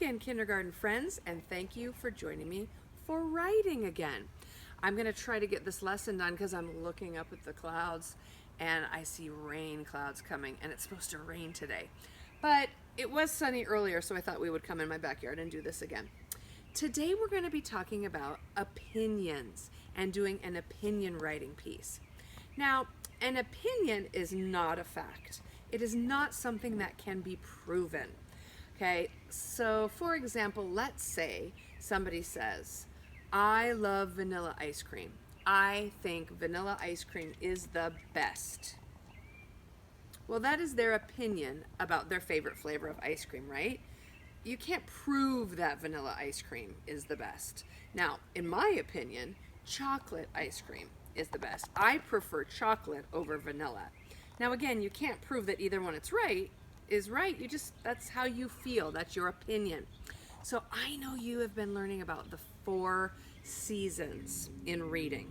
again, kindergarten friends, and thank you for joining me for writing again. I'm going to try to get this lesson done because I'm looking up at the clouds and I see rain clouds coming, and it's supposed to rain today. But it was sunny earlier, so I thought we would come in my backyard and do this again. Today we're going to be talking about opinions and doing an opinion writing piece. Now, an opinion is not a fact. It is not something that can be proven. Okay, so for example, let's say somebody says, I love vanilla ice cream. I think vanilla ice cream is the best. Well, that is their opinion about their favorite flavor of ice cream, right? You can't prove that vanilla ice cream is the best. Now, in my opinion, chocolate ice cream is the best. I prefer chocolate over vanilla. Now, again, you can't prove that either one is right. That's how you feel. That's your opinion. So I know you have been learning about the 4 seasons in reading.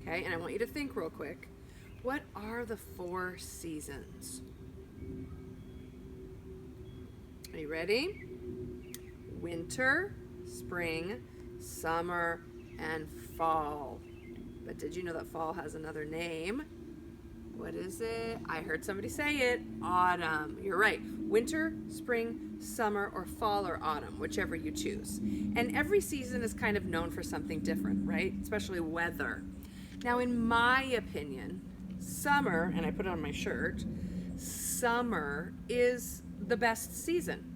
Okay, and I want you to think real quick. What are the 4 seasons? Are you ready? Winter, spring, summer, and fall. But did you know that fall has another name? What is it? I heard somebody say it. Autumn. You're right. Winter, spring, summer, or fall or autumn, whichever you choose. And every season is kind of known for something different, right? Especially weather. Now, in my opinion, summer, and I put it on my shirt, summer is the best season.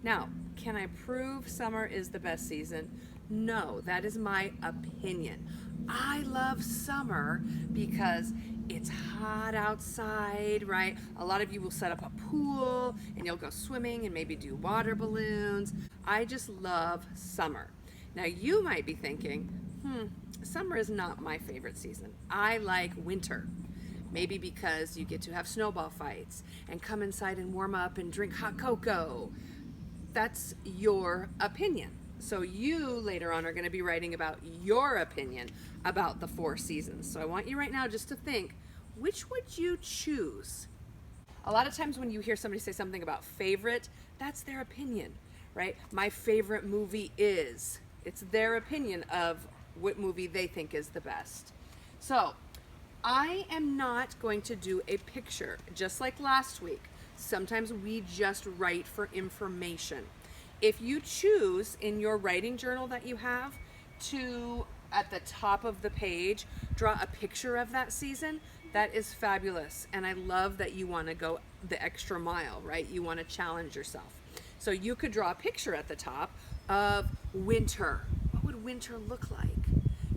Now, can I prove summer is the best season? No, that is my opinion. I love summer because it's hot outside, right? A lot of you will set up a pool and you'll go swimming and maybe do water balloons. I just love summer. Now you might be thinking, summer is not my favorite season. I like winter. Maybe because you get to have snowball fights and come inside and warm up and drink hot cocoa. That's your opinion. So you later on are going to be writing about your opinion about the 4 seasons. So I want you right now just to think, which would you choose? A lot of times when you hear somebody say something about favorite, that's their opinion, right? My favorite movie is. It's their opinion of what movie they think is the best. So I am not going to do a picture, just like last week. Sometimes we just write for information. If you choose in your writing journal that you have to, at the top of the page, draw a picture of that season, that is fabulous. And I love that you want to go the extra mile, right? You want to challenge yourself. So you could draw a picture at the top of winter. What would winter look like?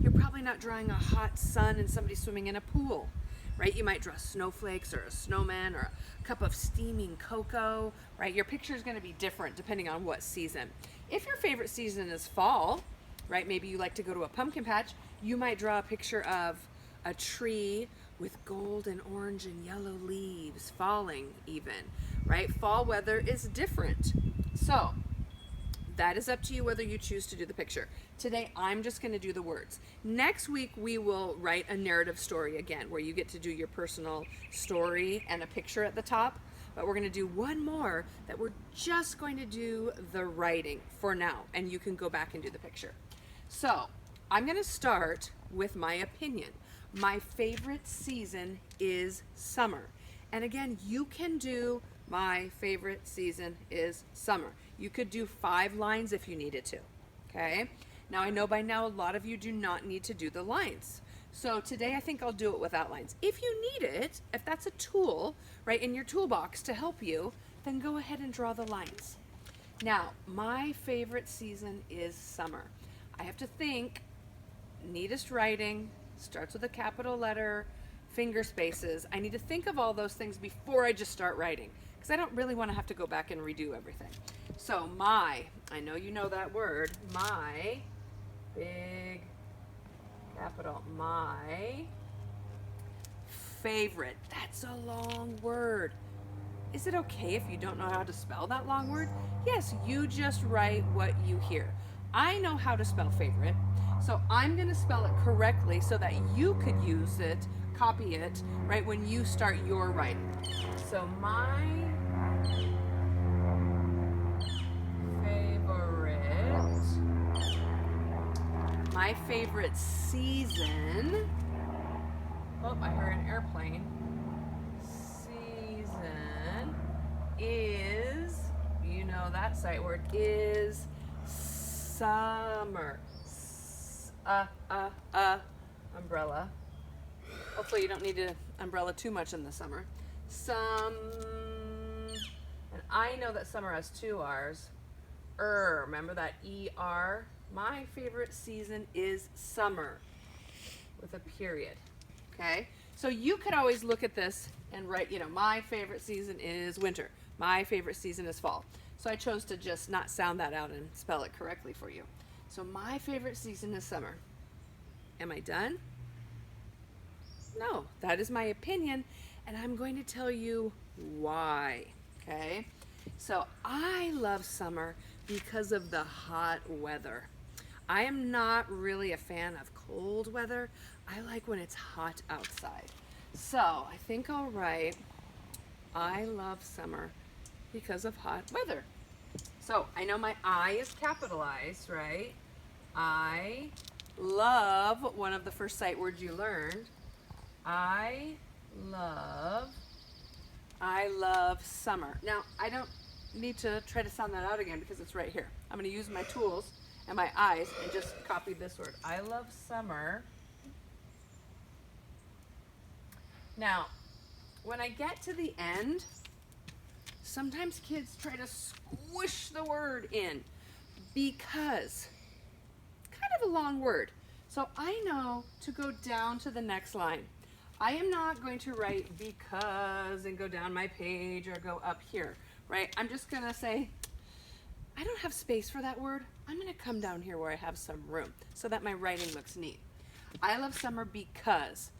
You're probably not drawing a hot sun and somebody swimming in a pool, right? You might draw snowflakes or a snowman or a cup of steaming cocoa, right? Your picture is going to be different depending on what season. If your favorite season is fall, right? Maybe you like to go to a pumpkin patch, you might draw a picture of a tree with gold and orange and yellow leaves falling even, right? Fall weather is different. So that is up to you whether you choose to do the picture. Today, I'm just going to do the words. Next week, we will write a narrative story again, where you get to do your personal story and a picture at the top. But we're going to do one more that we're just going to do the writing for now, and you can go back and do the picture. So I'm going to start with my opinion. My favorite season is summer. And again, you can do my favorite season is summer. You could do 5 lines if you needed to, okay? Now, I know by now a lot of you do not need to do the lines. So today I think I'll do it without lines. If you need it, if that's a tool, right, in your toolbox to help you, then go ahead and draw the lines. Now, my favorite season is summer. I have to think, neatest writing, starts with a capital letter, finger spaces. I need to think of all those things before I just start writing, because I don't really want to have to go back and redo everything. So I know you know that word, my, big, capital, my favorite. That's a long word. Is it okay if you don't know how to spell that long word? Yes, you just write what you hear. I know how to spell favorite, so I'm going to spell it correctly so that you could use it, copy it, right, when you start your writing. So my favorite my favorite season. Oh, I heard an airplane. Season is, you know that sight word, is summer. Umbrella. Hopefully you don't need an umbrella too much in the summer. And I know that summer has two R's. Remember that E-R? My favorite season is summer with a period. Okay? So you could always look at this and write, you know, my favorite season is winter. My favorite season is fall. So I chose to just not sound that out and spell it correctly for you. So my favorite season is summer. Am I done? No, that is my opinion, and I'm going to tell you why. Okay? So I love summer because of the hot weather. I am not really a fan of cold weather. I like when it's hot outside. So I think I'll write, I love summer because of hot weather. So I know my I is capitalized, right? I love, one of the first sight words you learned. I love summer. Now, I don't need to try to sound that out again because it's right here. I'm going to use my tools and my eyes and just copy this word. I love summer. Now, when I get to the end, sometimes kids try to squish the word in because, kind of a long word. So I know to go down to the next line. I am not going to write because and go down my page or go up here, right? I'm just going to say, I don't have space for that word. I'm going to come down here where I have some room so that my writing looks neat. I love summer because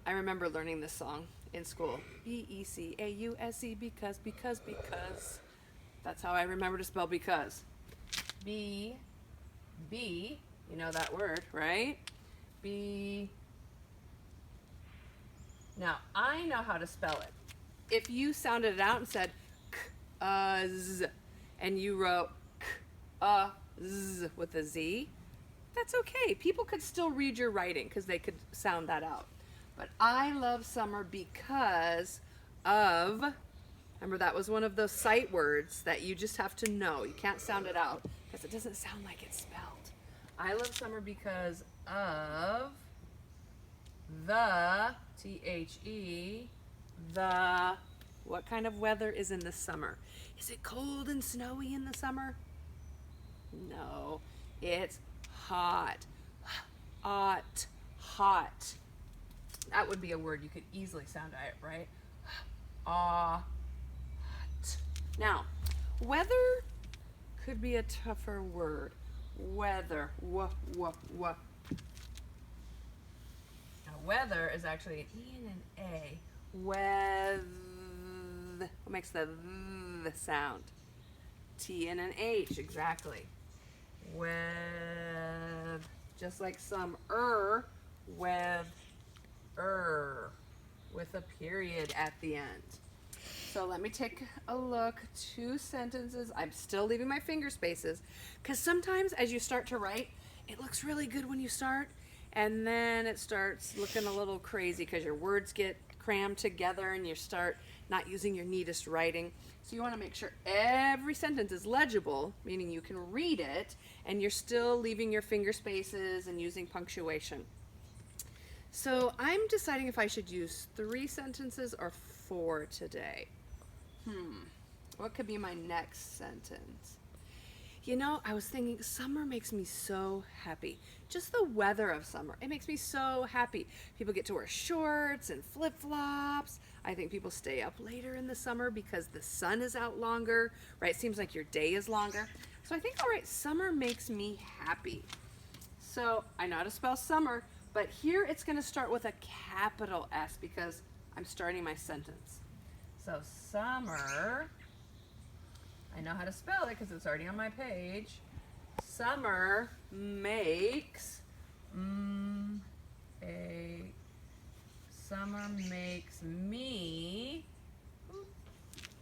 I remember learning this song in school. B-E-C-A-U-S-E, because. That's how I remember to spell because. B, you know that word, right? B. Now, I know how to spell it. If you sounded it out and said z, and you wrote z with a Z, that's okay. People could still read your writing because they could sound that out. But I love summer because of, remember that was one of those sight words that you just have to know. You can't sound it out because it doesn't sound like it's spelled. I love summer because of the, T-H-E, the, what kind of weather is in the summer? Is it cold and snowy in the summer? No, it's hot. Hot. That would be a word you could easily sound out, right? Hot. Now, weather could be a tougher word. Weather. Now, weather is actually an E and an A. What makes the sound? T and an H, exactly. Just like summer, weather, with a period at the end. So let me take a look. 2 sentences. I'm still leaving my finger spaces because sometimes as you start to write, it looks really good when you start, and then it starts looking a little crazy because your words get crammed together and you start not using your neatest writing. So you want to make sure every sentence is legible, meaning you can read it, and you're still leaving your finger spaces and using punctuation. So I'm deciding if I should use 3 sentences or 4 today. What could be my next sentence? You know, I was thinking summer makes me so happy. Just the weather of summer, it makes me so happy. People get to wear shorts and flip-flops. I think people stay up later in the summer because the sun is out longer, right? It seems like your day is longer. So I think I'll write summer makes me happy. So I know how to spell summer, but here it's going to start with a capital S because I'm starting my sentence. So summer, I know how to spell it because it's already on my page. Summer makes me,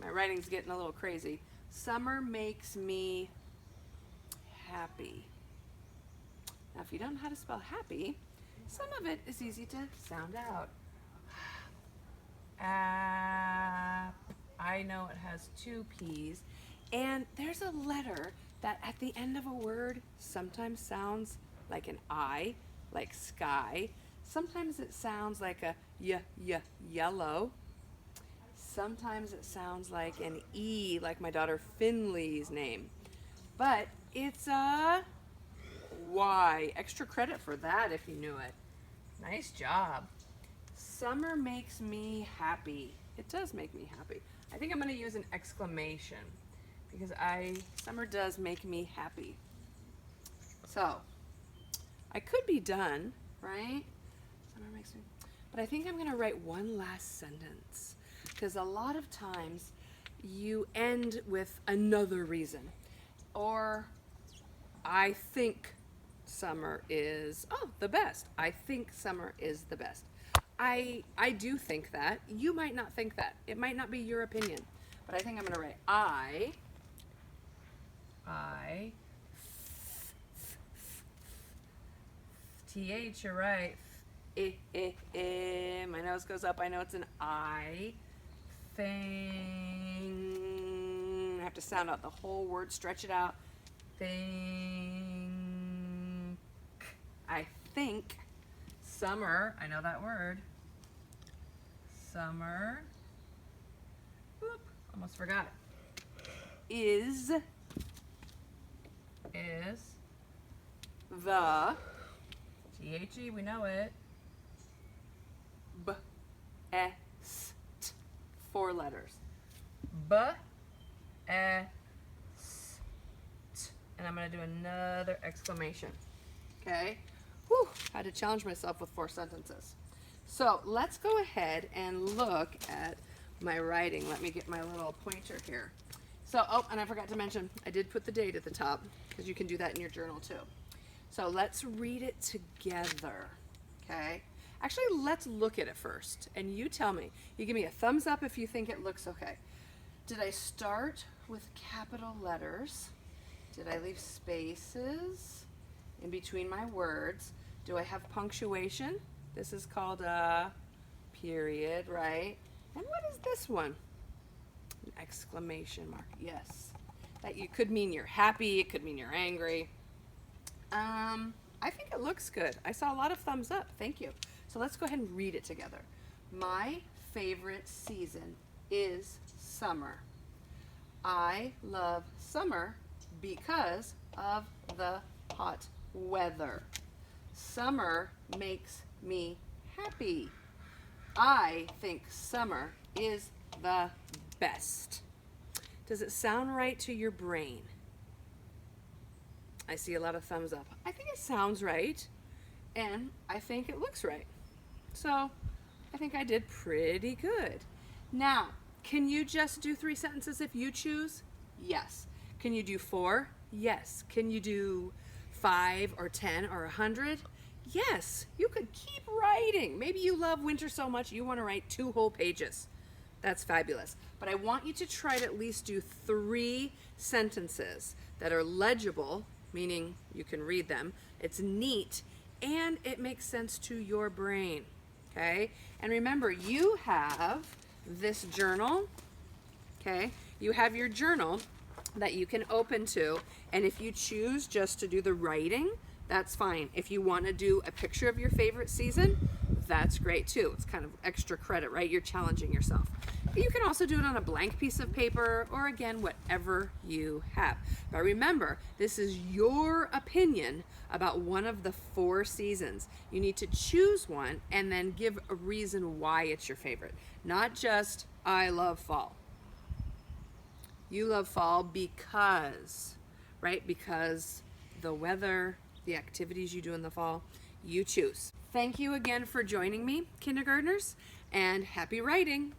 my writing's getting a little crazy. Summer makes me happy. Now, if you don't know how to spell happy, some of it is easy to sound out. I know it has two P's, and there's a letter that at the end of a word sometimes sounds like an I, like sky. Sometimes it sounds like a yellow. Sometimes it sounds like an E, like my daughter Finley's name. But it's a Y. Extra credit for that if you knew it. Nice job. Summer makes me happy. It does make me happy. I think I'm going to use an exclamation because summer does make me happy. So, I could be done, right? Summer makes me, but I think I'm going to write one last sentence because a lot of times you end with another reason. Or I think summer is, the best. I think summer is the best. I do think that. You might not think that. It might not be your opinion. But I think I'm going to write TH, you're right. My nose goes up. I know it's an I. Thing. I have to sound out the whole word, stretch it out. Think. I think summer, I know that word. Summer. Whoop, almost forgot it. Is the T-H-E, we know it. B-S-T. 4 letters. B-S-T. And I'm going to do another exclamation. Okay? Whew, I had to challenge myself with 4 sentences. So let's go ahead and look at my writing. Let me get my little pointer here. So, and I forgot to mention, I did put the date at the top because you can do that in your journal too. So let's read it together, okay? Actually, let's look at it first, and you tell me. You give me a thumbs up if you think it looks okay. Did I start with capital letters? Did I leave spaces in between my words? Do I have punctuation? This is called a period, right? And what is this one? An exclamation mark, yes. That you could mean you're happy, it could mean you're angry. I think it looks good. I saw a lot of thumbs up, thank you. So let's go ahead and read it together. My favorite season is summer. I love summer because of the hot weather. Summer makes me happy. I think summer is the best. Does it sound right to your brain? I see a lot of thumbs up. I think it sounds right, and I think it looks right. So I think I did pretty good. Now, can you just do 3 sentences if you choose? Yes. Can you do 4? Yes. Can you do 5 or 10 or 100? Yes. You could keep writing. Maybe you love winter so much you want to write 2 whole pages. That's fabulous. But I want you to try to at least do 3 sentences that are legible, meaning you can read them, it's neat, and it makes sense to your brain, okay? And remember, you have this journal, okay? You have your journal that you can open to, and if you choose just to do the writing, that's fine. If you want to do a picture of your favorite season, that's great too. It's kind of extra credit, right? You're challenging yourself. But you can also do it on a blank piece of paper, or again, whatever you have. But remember, this is your opinion about one of the 4 seasons. You need to choose one and then give a reason why it's your favorite. Not just, I love fall. You love fall because, right? Because the weather, the activities you do in the fall, you choose. Thank you again for joining me, kindergartners, and happy writing.